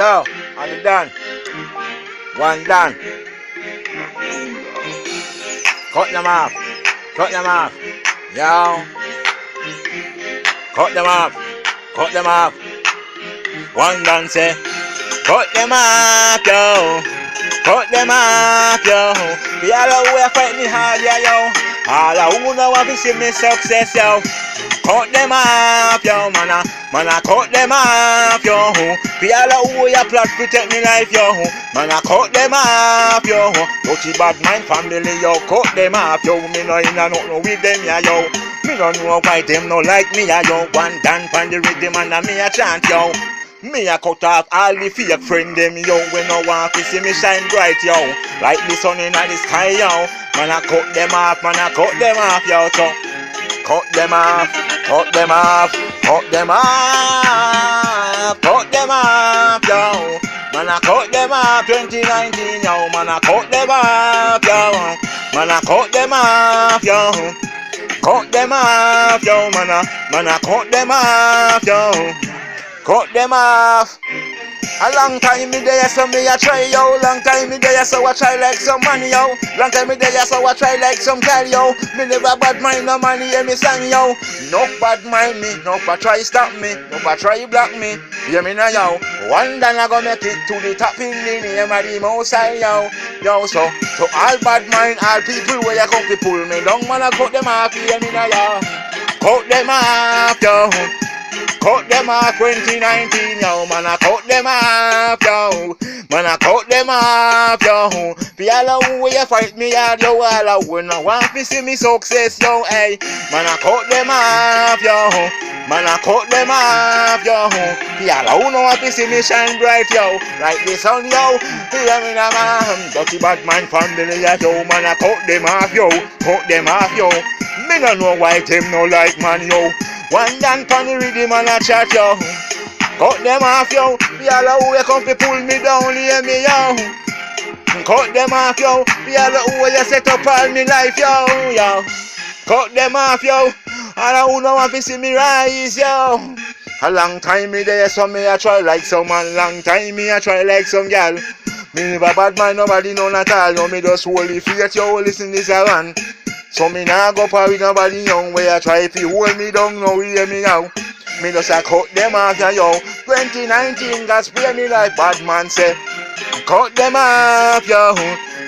Yo, are you done? One done. Cut them off. Cut them off. Yo. Cut them off. Cut them off. One done say. Cut them off, yo. Cut them off, yo. The other way fight me hard, yeah, yo. All I wanna want to see me success, yo. Cut them off, yo, man. Man, cut them off, yo. The other way plot protect me life, yo. Man, cut them off, yo. Dirty bad mind family, yo. Cut them off, yo. Me no in a no with them, yeah, yo. Me don't know why them no like me, yeah, yo. One dance pan the rhythm and me a chant, yo. Me a cut off all the fake friend them, yo. When no one to see me shine bright, yo. Like the sun in the sky, yo. Man, I cut them off, man, I cut them off, yo. So cut them off, cut them off, cut them off, cut them off, yo. Man, I cut them off 2019, yo. Man, I cut them off, yo. Man, I cut them off, yo. Cut them off, yo. Man, I cut them off, yo. Cut them off. A long time me there, so me a try, yo. Long time me there, so I try like some money, yo. Long time me there, so I try like some girl, yo. Me never bad mind no money, hear me sing, yo. No bad mind me, no bad try stop me, no bad try block me. Hear me now, yo. One day I go make it to the top in the name of the most high, yo. Yo, so all bad mind, all people where you come to pull me down, man, I cut them off, hear me now, yo. Cut them off, yo. Cut them off 2019, yo. Man, I cut them off, yo. Man, I cut them off, yo. Piala, who you fight me hard, yo. All I wanna want to see me success, yo. Hey, man, I cut them off, yo. Man, I cut them off, yo. Piala, who know want to see me shine bright, yo. Like the sun, yo. Hear me now, man. Dirty bad man family, yo. Man, I cut them off, yo. Cut them off, yo. Me no know why them no like man, yo. One dance pan the rhythm and a chat, yo. Cut them off, yo. The other who come to pull me down, hear me, yo. Cut them off, yo. The other who you set up all me life, yo, yo. Cut them off, yo. All who know want to see me rise, yo. A long time me there, so me a try like some man. Long time me a try like some gal. Me never bad mind, nobody know at all. No, me just hold the faith, yo. Listen this a run. So me nah go par with nobody young where I try if you hold me down, no hear me now. Me just a cut them off, yo. 2019 got spray me like bad man say. Cut them off, yo.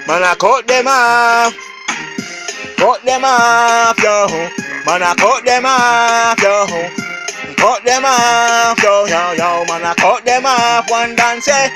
Man, I cut them off. Cut them off, yo. Man, I cut them off, yo. Cut them off, yo, yo, yo. Man, I cut them off. One dance say.